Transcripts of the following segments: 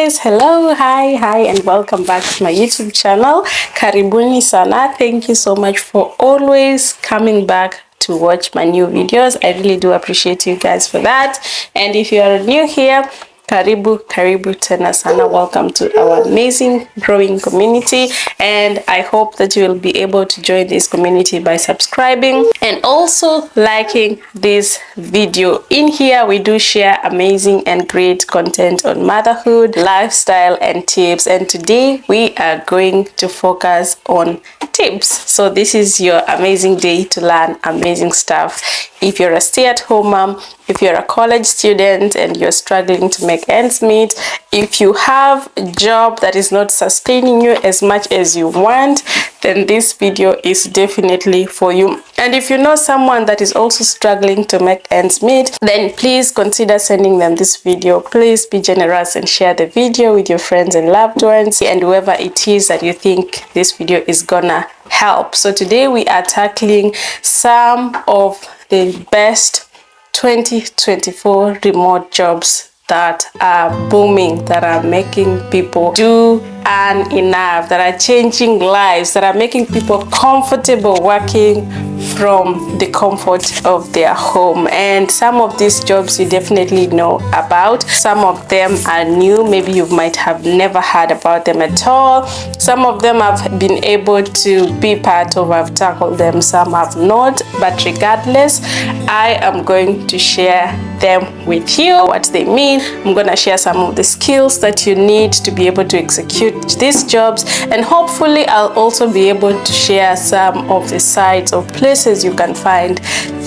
guys, hello, hi, and welcome back to my YouTube channel. Karibuni sana. Thank you so much for always coming back to watch my new videos. I really do appreciate you guys for that. And if you are new here, karibu tena sana. Welcome to our amazing growing community, and I hope that you will be able to join this community by subscribing and also liking this video. In here we do share amazing and great content on motherhood, lifestyle, and tips, and today we are going to focus on tips. So this is your amazing day to learn amazing stuff. If you're a stay-at-home mom, if you're a college student and you're struggling to make ends meet, if you have a job that is not sustaining you as much as you want, then this video is definitely for you. And if you know someone that is also struggling to make ends meet, then please consider sending them this video. Please be generous and share the video with your friends and loved ones and whoever it is that you think this video is gonna help. So today we are tackling some of the best 2024 remote jobs that are booming, that are making people do earn enough, that are changing lives, that are making people comfortable working from the comfort of their home. And some of these jobs you definitely know about. Some of them are new, maybe you might have never heard about them at all. Some of them have been able to be part of, I've tackled them, some have not, but regardless, I am going to share them with you, what they mean. I'm going to share some of the skills that you need to be able to execute these jobs, and hopefully I'll also be able to share some of the sites or places you can find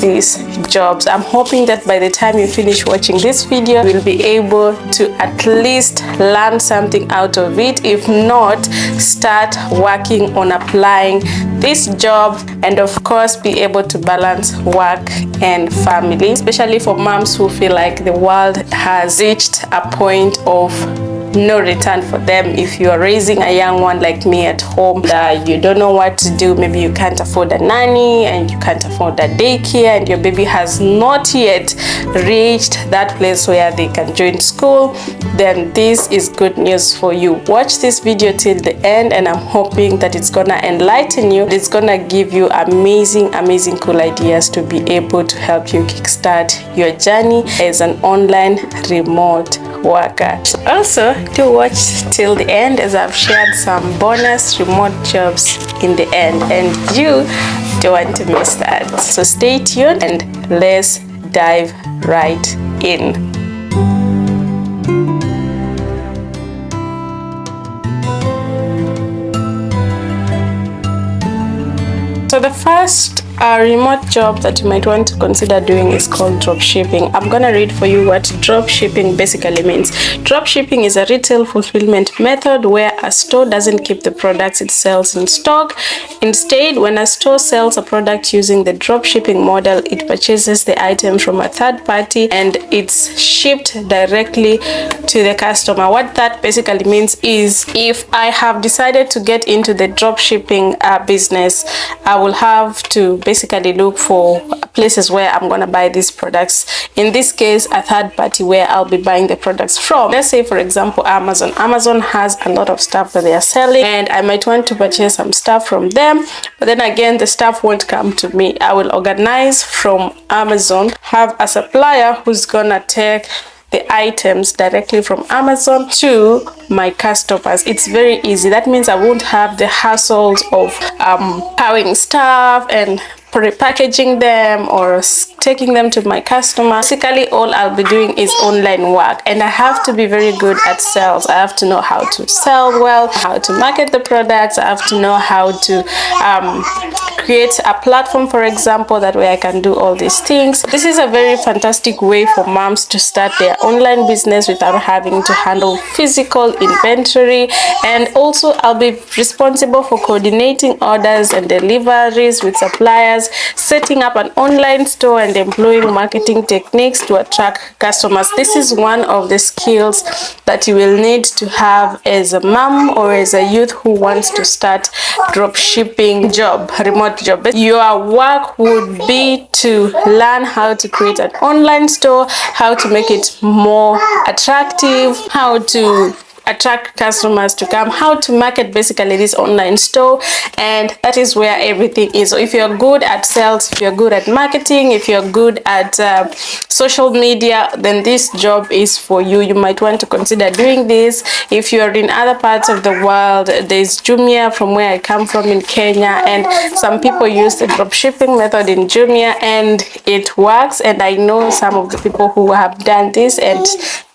these jobs. I'm hoping that by the time you finish watching this video, you'll be able to at least learn something out of it. If not, start working on applying this job, and of course be able to balance work and family, especially for moms who feel like the world has reached a point of no return for them. If you are raising a young one like me at home, you don't know what to do, maybe you can't afford a nanny and you can't afford a daycare, and your baby has not yet reached that place where they can join school, then this is good news for you. Watch this video till the end, and I'm hoping that it's gonna enlighten you. It's gonna give you amazing cool ideas to be able to help you kickstart your journey as an online remote worker. Also, do watch till the end, as I've shared some bonus remote jobs in the end, and you don't want to miss that. So stay tuned and let's dive right in. So the first remote job that you might want to consider doing is called drop shipping. I'm gonna read for you what drop shipping basically means. Drop shipping is a retail fulfillment method where a store doesn't keep the products it sells in stock. Instead, when a store sells a product using the drop shipping model, it purchases the item from a third party and it's shipped directly to the customer. What that basically means is, if I have decided to get into the drop shipping business, I will have to basically look for places where I'm gonna buy these products. In this case, a third party where I'll be buying the products from. Let's say, for example, Amazon. Amazon has a lot of stuff that they are selling, and I might want to purchase some stuff from them, but then again, the stuff won't come to me. I will organize from Amazon, have a supplier who's gonna take the items directly from Amazon to my customers. It's very easy. That means I won't have the hassles of buying stuff and repackaging them or taking them to my customer. Basically, all I'll be doing is online work, and I have to be very good at sales. I have to know how to sell well, how to market the products. I have to know how to create a platform, for example, that way I can do all these things. This is a very fantastic way for moms to start their online business without having to handle physical inventory, and also I'll be responsible for coordinating orders and deliveries with suppliers, setting up an online store, and employing marketing techniques to attract customers. This is one of the skills that you will need to have as a mom or as a youth who wants to start drop shipping job, remote job. Your work would be to learn how to create an online store, how to make it more attractive, how to attract customers to come, how to market basically this online store, and that is where everything is. So if you're good at sales, if you're good at marketing, if you're good at social media, then this job is for you. You might want to consider doing this. If you're in other parts of the world, there's Jumia from where I come from in Kenya, and some people use the drop shipping method in Jumia, and it works. And I know some of the people who have done this, and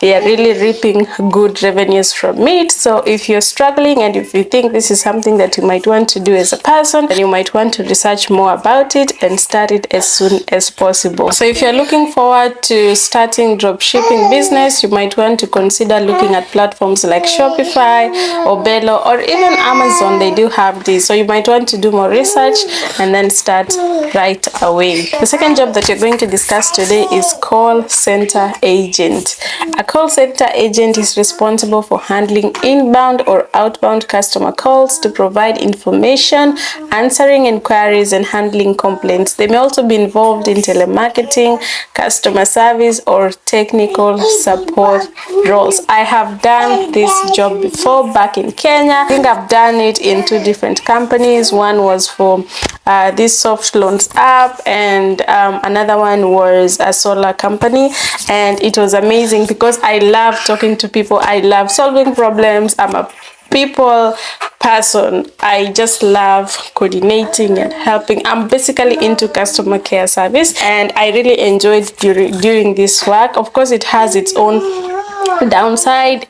they are really reaping good revenues from it. So if you're struggling and if you think this is something that you might want to do as a person, then you might want to research more about it and start it as soon as possible. So if you're looking forward to starting drop shipping business, you might want to consider looking at platforms like Shopify or Bello or even Amazon. They do have this. So you might want to do more research and then start right away. The second job that you're going to discuss today is call center agent. A call center agent is responsible for handling inbound or outbound customer calls to provide information, answering inquiries, and handling complaints. They may also be involved in telemarketing, customer service, or technical support roles. I have done this job before back in Kenya. I think I've done it in two different companies. One was for this soft loans app, and another one was a solar company, and it was amazing because I love talking to people. I love solving problems. I'm a people person. I just love coordinating and helping. I'm basically into customer care service, and I really enjoyed during this work. Of course, it has its own downside,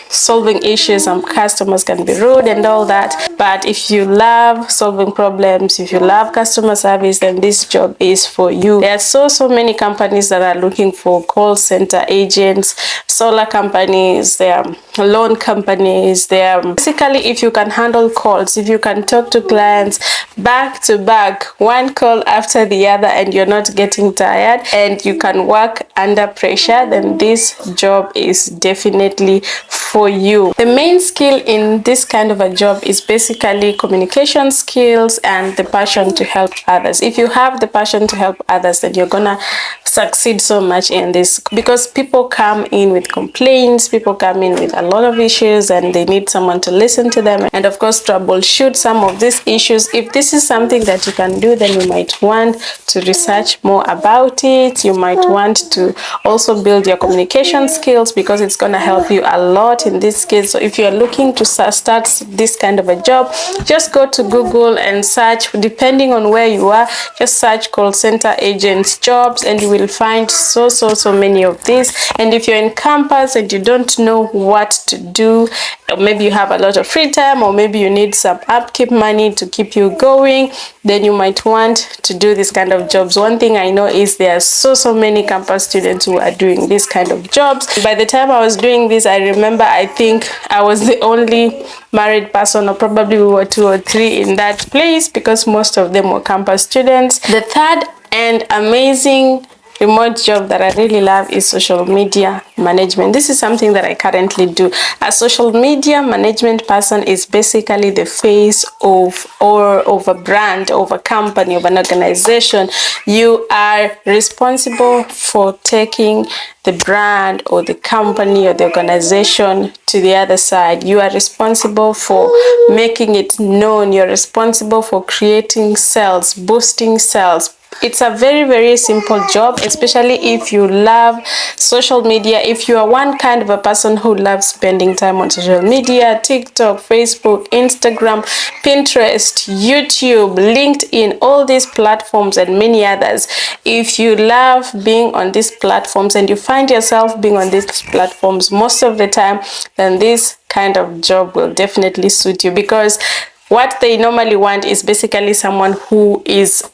solving issues. Some customers can be rude and all that, but if you love solving problems, if you love customer service, then this job is for you. There are so many companies that are looking for call center agents, solar companies, there are loan companies. There are basically, if you can handle calls, if you can talk to clients back to back, one call after the other, and you're not getting tired, and you can work under pressure, then this job is definitely for you. The main skill in this kind of a job is basically communication skills and the passion to help others. If you have the passion to help others, then you're gonna succeed so much in this, because people come in with complaints, people come in with a lot of issues, and they need someone to listen to them and of course troubleshoot some of these issues. If this is something that you can do, then you might want to research more about it. You might want to also build your communication skills, because it's going to help you a lot in this case. So if you're looking to start this kind of a job, just go to Google and search, depending on where you are, just search call center agents jobs, and you will find so many of these. And if you're in campus and you don't know what to do, or maybe you have a lot of free time, or maybe you need some upkeep money to keep you going, then you might want to do this kind of jobs. One thing I know is there are so many campus students who are doing this kind of jobs. By the time I was doing this, I remember I think I was the only married person, or probably we were 2 or 3 in that place, because most of them were campus students. The third and amazing remote job that I really love is social media management. This is something that I currently do. A social media management person is basically the face of a brand, of a company, of an organization. You are responsible for taking the brand or the company or the organization to the other side. You are responsible for making it known. You're responsible for creating sales, boosting sales. It's a very simple job, especially if you love social media. If you are one kind of a person who loves spending time on social media, TikTok, Facebook, Instagram, Pinterest, YouTube, LinkedIn, all these platforms and many others. If you love being on these platforms and you find yourself being on these platforms most of the time, then this kind of job will definitely suit you, because what they normally want is basically someone who is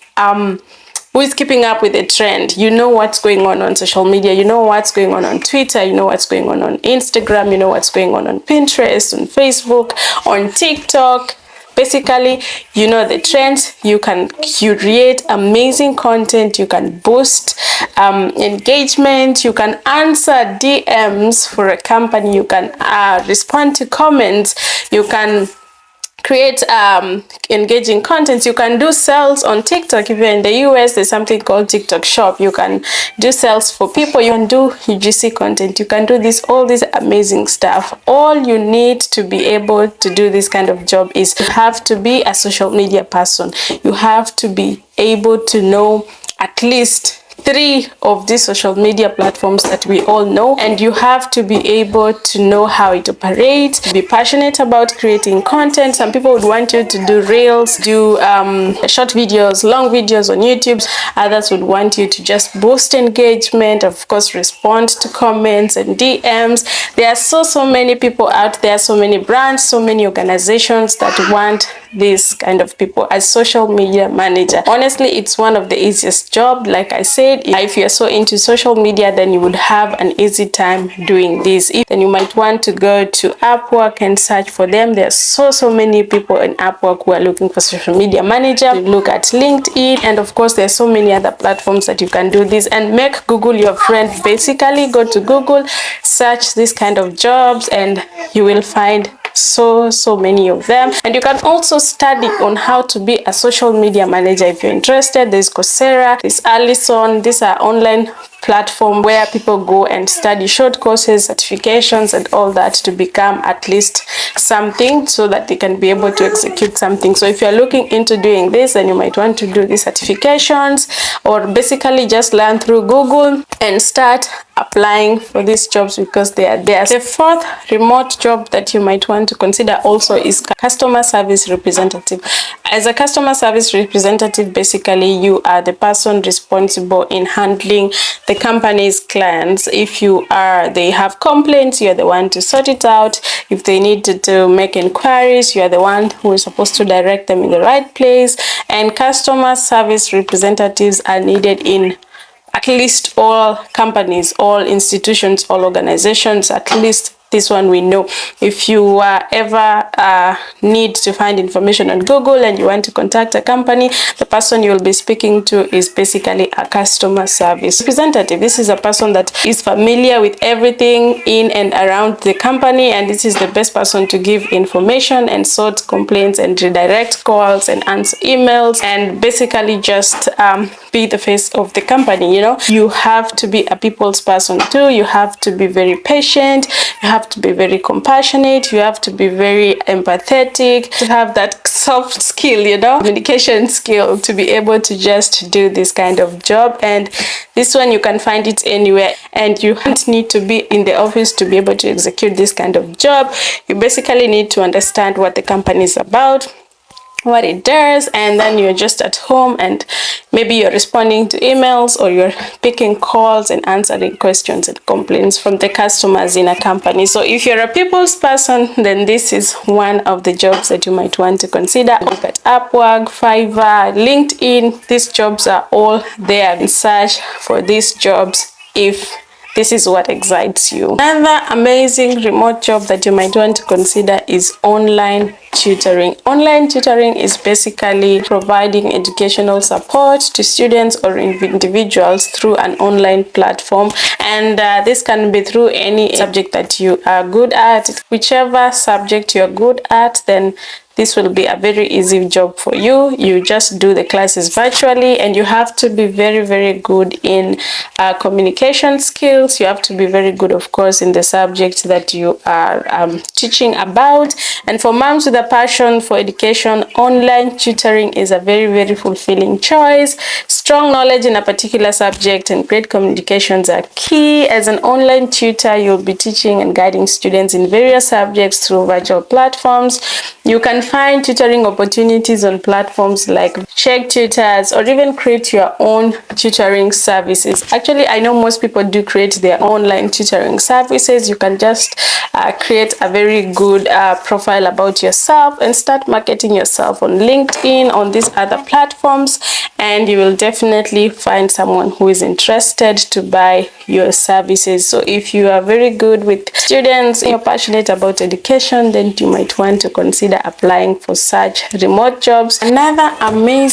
keeping up with the trend. You know what's going on social media, you know what's going on Twitter, you know what's going on Instagram, you know what's going on Pinterest, on Facebook, on TikTok. Basically, you know the trends. You can curate amazing content, you can boost engagement, you can answer DMs for a company, you can respond to comments, you can create engaging content. You can do sales on TikTok. If you're in the US, there's something called TikTok Shop. You can do sales for people. You can do UGC content. You can do all this amazing stuff. All you need to be able to do this kind of job is you have to be a social media person. You have to be able to know at least 3 of these social media platforms that we all know, and you have to be able to know how it operates, be passionate about creating content. Some people would want you to do reels, do short videos, long videos on YouTube. Others would want you to just boost engagement, of course respond to comments and DMs. There are so many people out there, so many brands, so many organizations that want this kind of people as social media manager. Honestly, it's one of the easiest job. Like I said, if you're so into social media, then you would have an easy time doing this. Then you might want to go to Upwork and search for them. There's so many people in Upwork who are looking for social media manager. You look at LinkedIn, and of course there's so many other platforms that you can do this, and make Google your friend. Basically go to Google, search this kind of jobs, and you will find so many of them. And you can also study on how to be a social media manager if you're interested. There's Coursera, there's Allison. These are online platform where people go and study short courses, certifications, and all that to become at least something, so that they can be able to execute something. So if you're looking into doing this, then you might want to do these certifications, or basically just learn through Google and start applying for these jobs, because they are there. The 4th remote job that you might want to consider also is customer service representative. As a customer service representative, basically you are the person responsible in handling the company's clients. If they have complaints, you're the one to sort it out. If they need to make inquiries, you are the one who is supposed to direct them in the right place. And customer service representatives are needed in at least all companies, all institutions, all organizations. At least this one we know. If you ever need to find information on Google and you want to contact a company, the person you'll be speaking to is basically a customer service representative. This is a person that is familiar with everything in and around the company, and this is the best person to give information and sort complaints and redirect calls and answer emails, and basically just be the face of the company. You know, you have to be a people's person too. You have to be very patient. You have to be very compassionate. You have to be very empathetic, to have that soft skill, you know, communication skill, to be able to just do this kind of job. And this one you can find it anywhere, and you don't need to be in the office to be able to execute this kind of job. You basically need to understand what the company is about, what it does, and then you're just at home and maybe you're responding to emails, or you're picking calls and answering questions and complaints from the customers in a company. So if you're a people's person, then this is one of the jobs that you might want to consider. Look at Upwork, Fiverr, LinkedIn. These jobs are all there. And search for these jobs if this is what excites you. Another amazing remote job that you might want to consider is online tutoring. Online tutoring is basically providing educational support to students or individuals through an online platform, and this can be through any subject that you are good at. Whichever subject you're good at, then this will be a very easy job for you. You just do the classes virtually, and you have to be very good in communication skills. You have to be very good, of course, in the subject that you are teaching about. And for moms with a passion for education, online tutoring is a very fulfilling choice. Strong knowledge in a particular subject and great communications are key. As an online tutor, you'll be teaching and guiding students in various subjects through virtual platforms. You can find tutoring opportunities on platforms like Check Tutors, or even create your own tutoring services. Actually, I know most people do create their online tutoring services. You can just create a very good profile about yourself and start marketing yourself on LinkedIn, on these other platforms, and you will definitely find someone who is interested to buy your services. So if you are very good with students, you're passionate about education, then you might want to consider applying for such remote jobs. Another amazing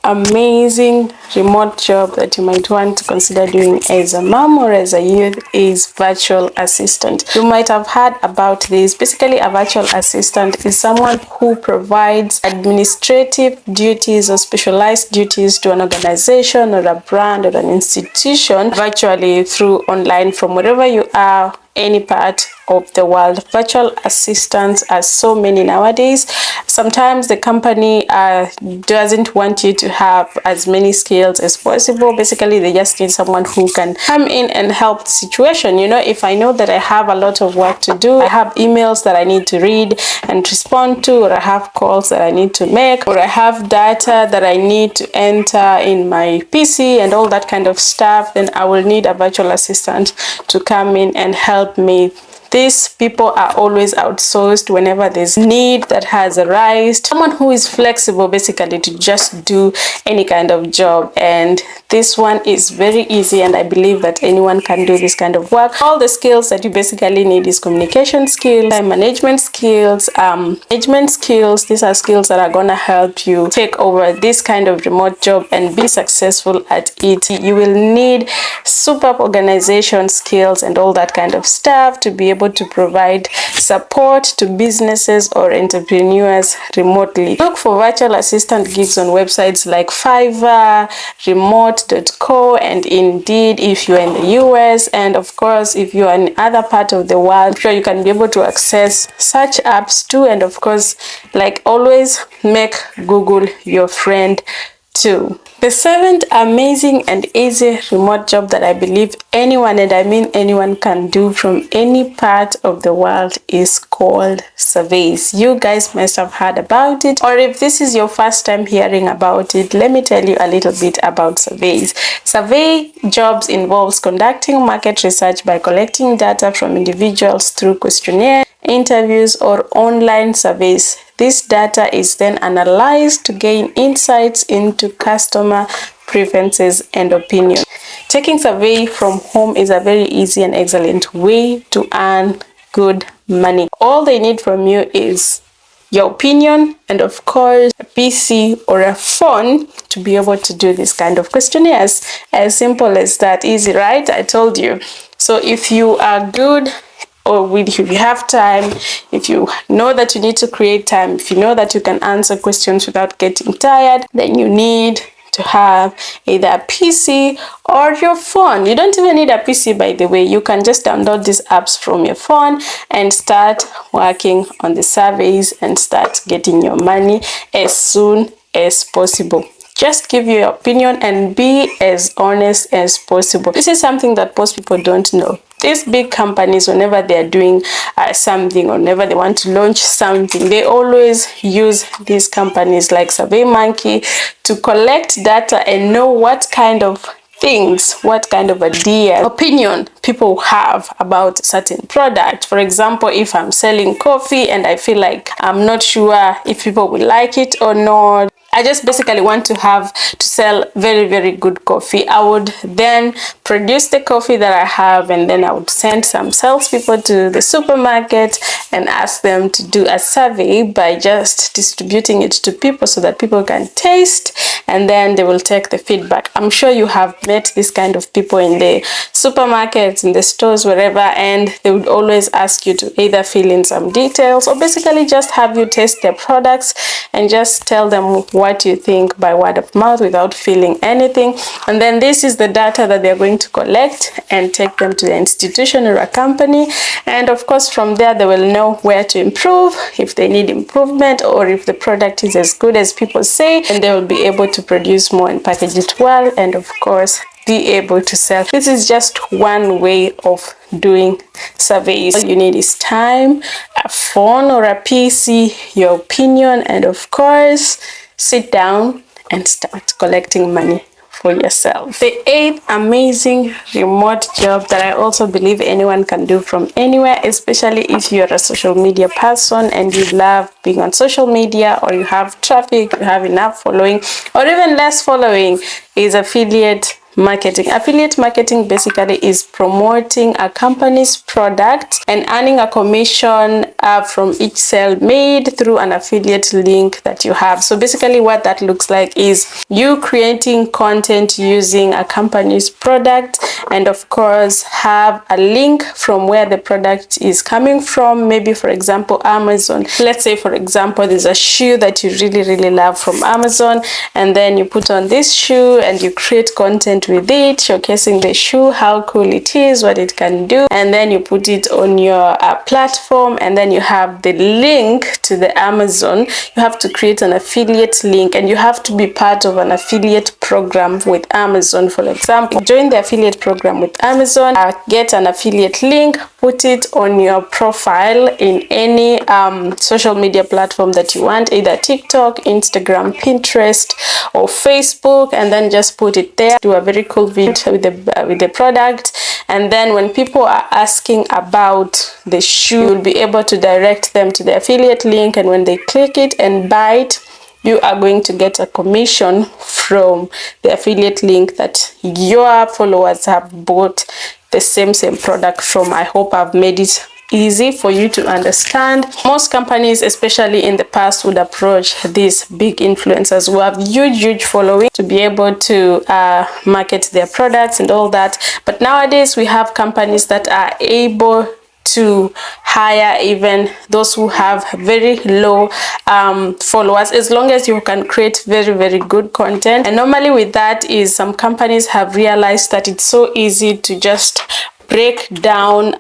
amazing remote job that you might want to consider doing as a mom or as a youth is virtual assistant. You might have heard about this. Basically, a virtual assistant is someone who provides administrative duties or specialized duties to an organization or a brand or an institution virtually through online from wherever you are, any part of the world. Virtual assistants are so many nowadays. Sometimes the company doesn't want you to have as many skills as possible. Basically, they just need someone who can come in and help the situation. You know, if I know that I have a lot of work to do, I have emails that I need to read and respond to, or I have calls that I need to make, or I have data that I need to enter in my PC and all that kind of stuff, then I will need a virtual assistant to come in and help me. These people are always outsourced whenever there's need that has arisen. Someone who is flexible basically to just do any kind of job, and this one is very easy, and I believe that anyone can do this kind of work. All the skills that you basically need is communication skills, time management skills, management skills. These are skills that are gonna help you take over this kind of remote job and be successful at it. You will need superb organization skills and all that kind of stuff to be able to provide support to businesses or entrepreneurs remotely. Look for virtual assistant gigs on websites like Fiverr, remote.co, and Indeed if you're in the US, and of course if you're in other part of the world, sure you can be able to access such apps too. And of course, like always, make Google your friend too. The seventh amazing and easy remote job that I believe anyone, and I mean anyone, can do from any part of the world is called surveys. You guys must have heard about it, or if this is your first time hearing about it, let me tell you a little bit about surveys. Survey jobs involves conducting market research by collecting data from individuals through questionnaires, interviews, or online surveys. This data is then analyzed to gain insights into customer preferences and opinions. Taking survey from home is a very easy and excellent way to earn good money. All they need from you is your opinion and of course a PC or a phone to be able to do this kind of questionnaires. As simple as that. Easy, right? I told you. So if you are good, or if you have time, if you know that you need to create time, if you know that you can answer questions without getting tired, then you need to have either a PC or your phone. You don't even need a PC, by the way. You can just download these apps from your phone and start working on the surveys and start getting your money as soon as possible. Just give your opinion and be as honest as possible. This is something that most people don't know. These big companies, whenever they are doing something, or whenever they want to launch something, they always use these companies like SurveyMonkey to collect data and know what kind of things, what kind of idea, opinion people have about a certain product. For example, if I'm selling coffee and I feel like I'm not sure if people will like it or not, I just basically want to sell very, very good coffee. I would then produce the coffee that I have, and then I would send some salespeople to the supermarket and ask them to do a survey by just distributing it to people so that people can taste, and then they will take the feedback. I'm sure you have met this kind of people in the supermarkets, in the stores, wherever, and they would always ask you to either fill in some details or basically just have you taste their products and just tell them what you think by word of mouth without feeling anything. And then this is the data that they're going to collect and take them to the institution or a company, and of course from there they will know where to improve, if they need improvement, or if the product is as good as people say, and they will be able to produce more and package it well, and of course be able to sell. This is just one way of doing surveys. All you need is time, a phone or a PC, your opinion, and of course sit down and start collecting money for yourself. The eighth amazing remote job that I also believe anyone can do from anywhere, especially if you're a social media person and you love being on social media, or you have traffic, you have enough following or even less following, is affiliate marketing. Affiliate marketing basically is promoting a company's product and earning a commission from each sale made through an affiliate link that you have. So basically what that looks like is you creating content using a company's product, and of course have a link from where the product is coming from. Maybe for example Amazon. Let's say for example there's a shoe that you really love from Amazon, and then you put on this shoe and you create content with it showcasing the shoe, how cool it is, what it can do, and then you put it on your platform, and then you have the link to the Amazon. You have to create an affiliate link, and you have to be part of an affiliate program with Amazon. For example, join the affiliate program with Amazon, get an affiliate link, put it on your profile in any social media platform that you want, either TikTok, Instagram, Pinterest, or Facebook, and then just put it there. Do a very cool video with the product, and then when people are asking about the shoe, you'll be able to direct them to the affiliate link, and when they click it and buy it, you are going to get a commission from the affiliate link that your followers have bought the same product from. I hope I've made it easy for you to understand. Most companies, especially in the past, would approach these big influencers who have huge following to be able to market their products and all that. But nowadays we have companies that are able to hire even those who have very low followers, as long as you can create very good content. And normally with that is some companies have realized that it's so easy to just break down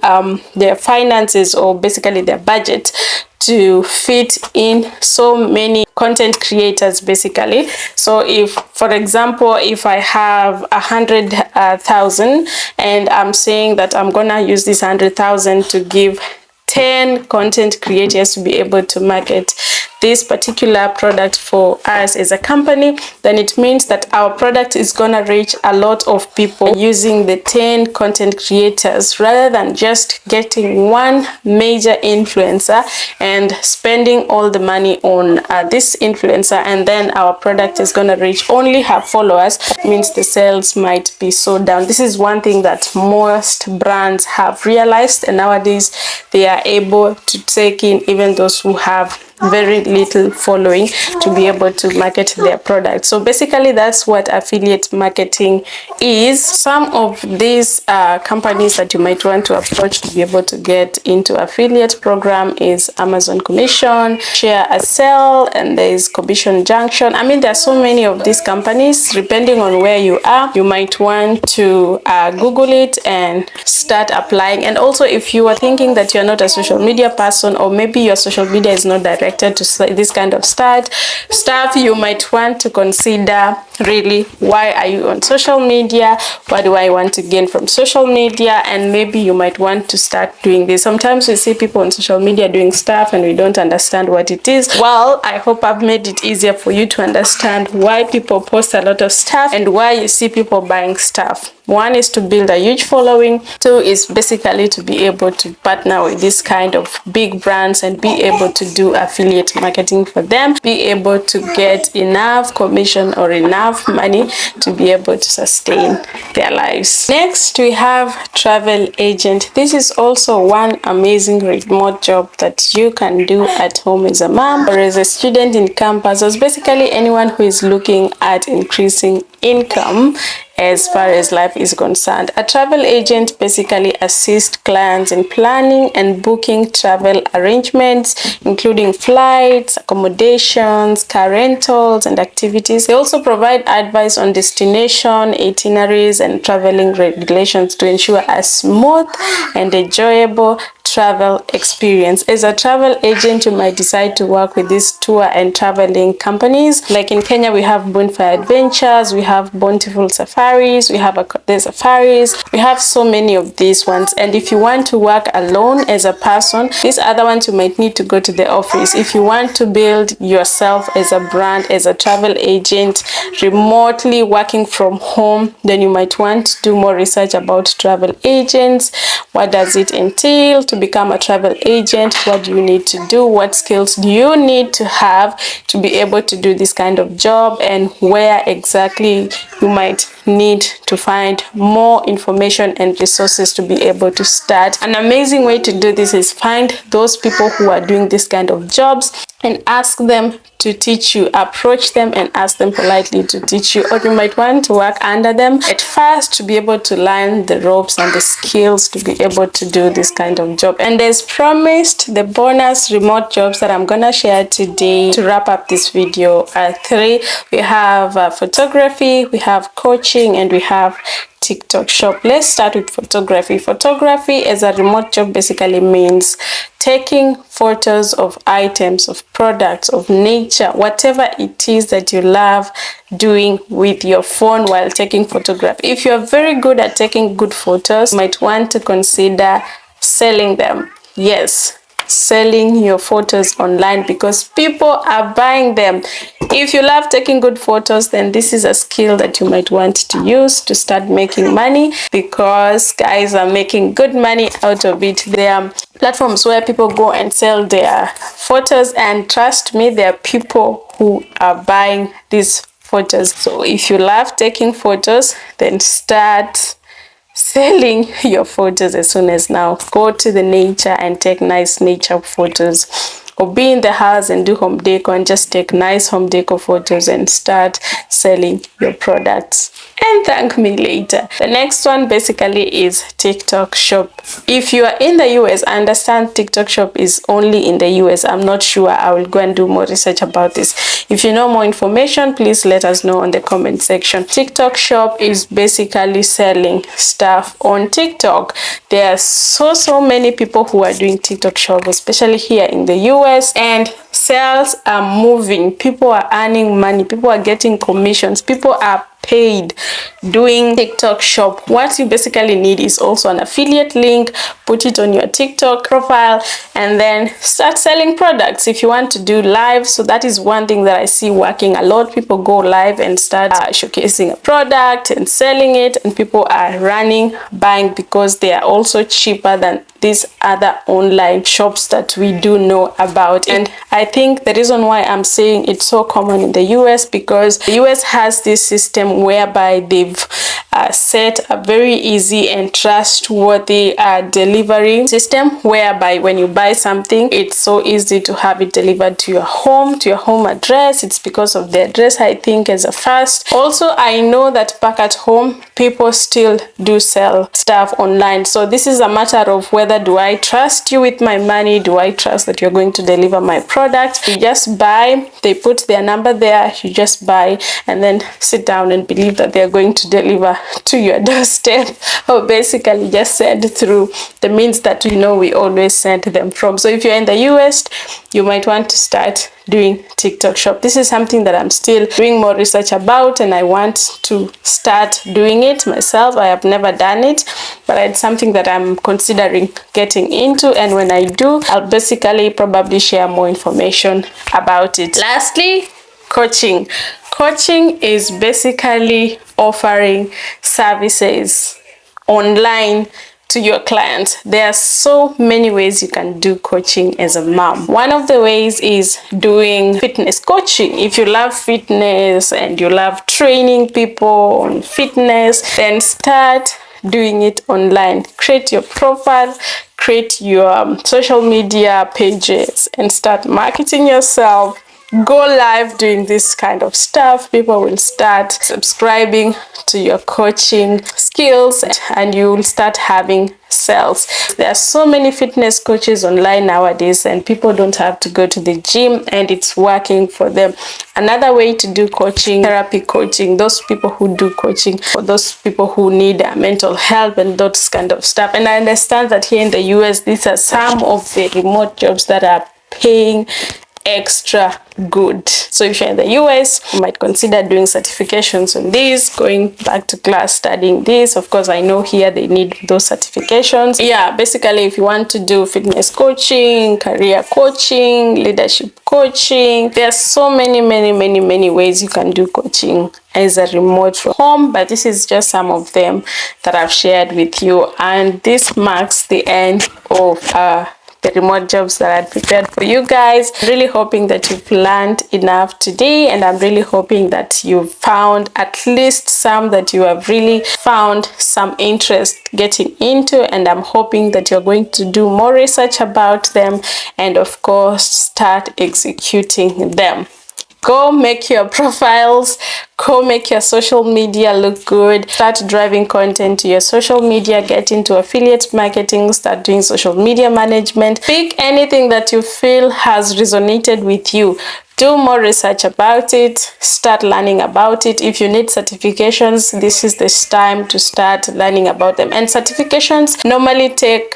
their finances, or basically their budget, to fit in so many content creators basically. So if for example if I have 100,000 and I'm saying that I'm gonna use this 100,000 to give 10 content creators to be able to market this particular product for us as a company, then it means that our product is gonna reach a lot of people using the 10 content creators, rather than just getting one major influencer and spending all the money on this influencer, and then our product is gonna reach only her followers. It means the sales might be so down. This is one thing that most brands have realized, and nowadays they are able to take in even those who have very little following to be able to market their product. So basically that's what affiliate marketing is. Some of these companies that you might want to approach to be able to get into affiliate program is Amazon Commission, Share a Sell, and there is Commission Junction. I mean, there are so many of these companies. Depending on where you are, you might want to Google it and start applying. And also, if you are thinking that you're not a social media person, or maybe your social media is not directed to this kind of stuff, you might want to consider really, why are you on social media? What do I want to gain from social media? And maybe you might want to start doing this. Sometimes we see people on social media doing stuff and we don't understand what it is. Well, I hope I've made it easier for you to understand why people post a lot of stuff and why you see people buying stuff. One is to build a huge following. Two is basically to be able to partner with this kind of big brands and be able to do affiliate marketing for them, be able to get enough commission or enough money to be able to sustain their lives. Next, we have travel agent. This is also one amazing remote job that you can do at home as a mom or as a student in campus. So it's basically anyone who is looking at increasing income as far as life is concerned. A travel agent basically assists clients in planning and booking travel arrangements, including flights, accommodations, car rentals, and activities. They also provide advice on destination, itineraries, and traveling regulations to ensure a smooth and enjoyable travel experience. As a travel agent, you might decide to work with these tour and traveling companies. Like in Kenya, we have Bonfire Adventures, we have Bountiful Safaris, we have the Safaris, we have so many of these ones. And if you want to work alone as a person, these other ones you might need to go to the office. If you want to build yourself as a brand, as a travel agent, remotely working from home, then you might want to do more research about travel agents. What does it entail to become a travel agent, what do you need to do, what skills do you need to have to be able to do this kind of job, and where exactly you might need to find more information and resources to be able to start. An amazing way to do this is find those people who are doing this kind of jobs and ask them to teach you. Approach them and ask them politely to teach you, or you might want to work under them at first to be able to learn the ropes and the skills to be able to do this kind of job. And as promised, the bonus remote jobs that I'm gonna share today to wrap up this video are 3. We have photography, we have coaching, and we have TikTok shop. Let's start with photography. Photography as a remote job basically means taking photos of items, of products, of nature, whatever it is that you love doing with your phone while taking photograph. If you're very good at taking good photos, you might want to consider selling them. Yes, selling your photos online, because people are buying them. If you love taking good photos, then this is a skill that you might want to use to start making money, because guys are making good money out of it. There are platforms where people go and sell their photos, and trust me, there are people who are buying these photos. So if you love taking photos, then start selling your photos as soon as now. Go to the nature and take nice nature photos, or be in the house and do home decor and just take nice home decor photos and start selling your products and thank me later. The next one basically is TikTok shop. If you are in the US, I understand TikTok shop is only in the US. I'm not sure. I will go and do more research about this. If you know more information, please let us know on the comment section. TikTok shop is basically selling stuff on TikTok. There are so many people who are doing TikTok shop, especially here in the US, and sales are moving. People are earning money. People are getting commissions. People are paid doing TikTok shop. What you basically need is also an affiliate link. Put it on your TikTok profile and then start selling products. If you want to do live, so that is one thing that I see working a lot. People go live and start showcasing a product and selling it, and people are running, buying, because they are also cheaper than these other online shops that we do know about. And I think the reason why I'm saying it's so common in the US, because the US has this system whereby they've set a very easy and trustworthy delivery system, whereby when you buy something, it's so easy to have it delivered to your home address. It's because of the address, I think, as a first. Also, I know that back at home, people still do sell stuff online. So this is a matter of whether do I trust you with my money? Do I trust that you're going to deliver my product? You just buy, they put their number there, you just buy, and then sit down and believe that they're going to deliver to your doorstep, or basically just send through the means that we always send them from. So if you're in the US, you might want to start doing TikTok shop. This is something that I'm still doing more research about, and I want to start doing it myself. I have never done it, but it's something that I'm considering getting into, and when I do, I'll basically probably share more information about it. Lastly, coaching. Coaching is basically offering services online to your clients. There are so many ways you can do coaching as a mom. One of the ways is doing fitness coaching. If you love fitness and you love training people on fitness, then start doing it online. Create your profile, create your social media pages, and start marketing yourself. Go live doing this kind of stuff. People will start subscribing to your coaching skills, and you will start having sales. There are so many fitness coaches online nowadays, and people don't have to go to the gym, and it's working for them. Another way to do coaching, therapy coaching, those people who do coaching for those people who need mental health and those kind of stuff. And I understand that here in the US, these are some of the remote jobs that are paying extra good. So if you're in the US, you might consider doing certifications on this, going back to class, studying this. Of course, I know here they need those certifications. Yeah, basically if you want to do fitness coaching, career coaching, leadership coaching, there's so many ways you can do coaching as a remote from home, but this is just some of them that I've shared with you, and this marks the end of the remote jobs that I prepared for you guys. I'm really hoping that you've learned enough today, and I'm really hoping that you've found at least some that you have really found some interest getting into, and I'm hoping that you're going to do more research about them and of course start executing them. Go make your profiles, go make your social media look good, start driving content to your social media, get into affiliate marketing, start doing social media management. Pick anything that you feel has resonated with you. Do more research about it, start learning about it. If you need certifications, this is the time to start learning about them. And certifications normally take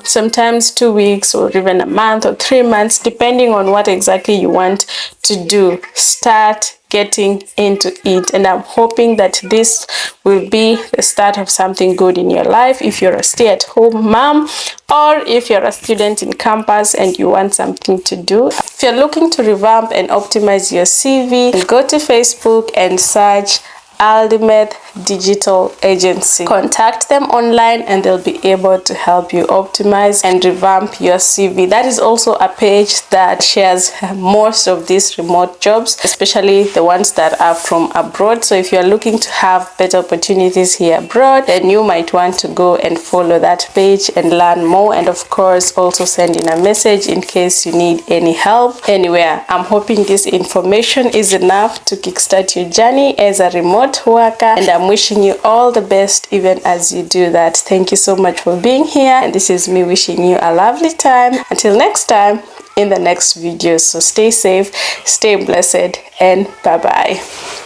sometimes 2 weeks or even a month or 3 months, depending on what exactly you want to do. Start getting into it, and I'm hoping that this will be the start of something good in your life. If you're a stay-at-home mom, or if you're a student in campus and you want something to do. If you're looking to revamp and optimize your CV, go to Facebook and search Ultimate Digital Agency. Contact them online and they'll be able to help you optimize and revamp your CV. That is also a page that shares most of these remote jobs, especially the ones that are from abroad. So if you're looking to have better opportunities here abroad, then you might want to go and follow that page and learn more, and of course also send in a message in case you need any help anywhere. I'm hoping this information is enough to kickstart your journey as a remote worker, and I'm wishing you all the best even as you do that. Thank you so much for being here, and this is me wishing you a lovely time. Until next time in the next video. So stay safe, stay blessed, and bye bye.